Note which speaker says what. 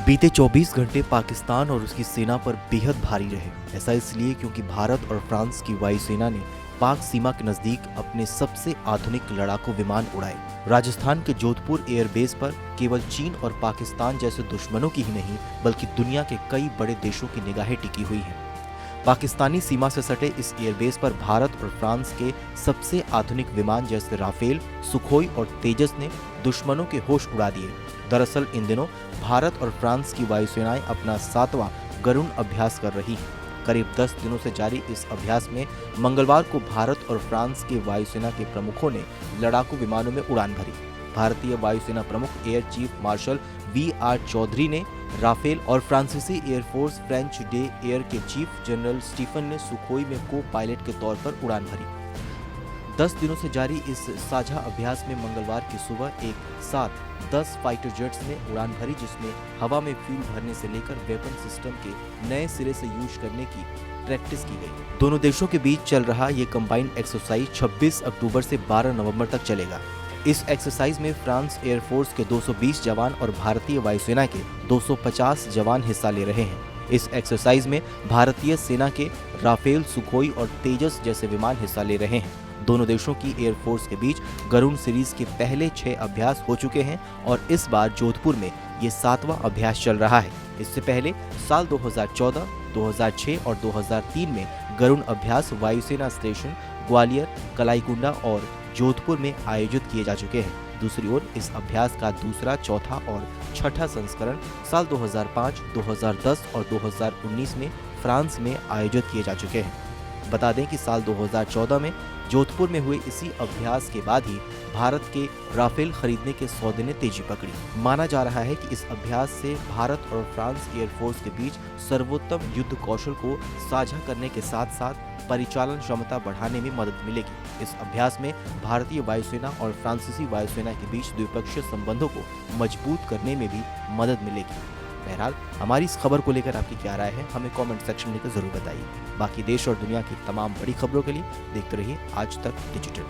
Speaker 1: बीते 24 घंटे पाकिस्तान और उसकी सेना पर बेहद भारी रहे। ऐसा इसलिए क्योंकि भारत और फ्रांस की वायुसेना ने पाक सीमा के नजदीक अपने सबसे आधुनिक लड़ाकू विमान उड़ाए। राजस्थान के जोधपुर एयरबेस पर केवल चीन और पाकिस्तान जैसे दुश्मनों की ही नहीं बल्कि दुनिया के कई बड़े देशों की निगाहें टिकी हुई हैं। पाकिस्तानी सीमा से सटे इस एयरबेस पर भारत और फ्रांस के सबसे आधुनिक विमान जैसे राफेल, सुखोई और तेजस ने दुश्मनों के होश उड़ा दिए। दरअसल इन दिनों भारत और फ्रांस की वायुसेनाएं अपना 7वां गरुण अभ्यास कर रही हैं। करीब 10 दिनों से जारी इस अभ्यास में मंगलवार को भारत और फ्रांस के वायुसेना के प्रमुखों ने लड़ाकू विमानों में उड़ान भरी। भारतीय वायुसेना प्रमुख air chief marshal V R. Chaudhari ने राफेल और फ्रांसीसी एयरफोर्स फ्रेंच डे एयर के चीफ जनरल स्टीफन ने सुखोई में को पायलट के तौर पर उड़ान भरी। 10 दिनों से जारी इस साझा अभ्यास में मंगलवार की सुबह एक साथ 10 फाइटर जेट्स ने उड़ान भरी, जिसमें हवा में फ्यूल भरने से लेकर वेपन सिस्टम के नए सिरे से यूज करने की प्रैक्टिस की गई। दोनों देशों के बीच चल रहा ये कंबाइंड एक्सरसाइज 26 अक्टूबर से 12 नवंबर तक चलेगा। इस एक्सरसाइज में फ्रांस एयरफोर्स के 220 जवान और भारतीय वायुसेना के 250 जवान हिस्सा ले रहे हैं। इस एक्सरसाइज में भारतीय सेना के राफेल, सुखोई और तेजस जैसे विमान हिस्सा ले रहे हैं। दोनों देशों की एयरफोर्स के बीच गरुण सीरीज के पहले 6 अभ्यास हो चुके हैं और इस बार जोधपुर में ये 7वां अभ्यास चल रहा है। इससे पहले साल 2014, 2006 और 2003 में गरुण अभ्यास वायुसेना स्टेशन ग्वालियर, कलाईकुंडा और जोधपुर में आयोजित किए जा चुके हैं। दूसरी ओर इस अभ्यास का दूसरा, चौथा और छठा संस्करण साल 2005, 2010 और 2019 में फ्रांस में आयोजित किए जा चुके हैं। बता दें कि साल 2014 में जोधपुर में हुए इसी अभ्यास के बाद ही भारत के राफेल खरीदने के सौदे ने तेजी पकड़ी। माना जा रहा है कि इस अभ्यास से भारत और फ्रांस एयरफोर्स के बीच सर्वोत्तम युद्ध कौशल को साझा करने के साथ साथ परिचालन क्षमता बढ़ाने में मदद मिलेगी। इस अभ्यास में भारतीय वायुसेना और फ्रांसीसी वायुसेना के बीच द्विपक्षीय संबंधों को मजबूत करने में भी मदद मिलेगी। बहरहाल हमारी इस खबर को लेकर आपकी क्या राय है, हमें कमेंट सेक्शन में जरूर बताइए। बाकी देश और दुनिया की तमाम बड़ी खबरों के लिए देखते रहिए आज तक डिजिटल।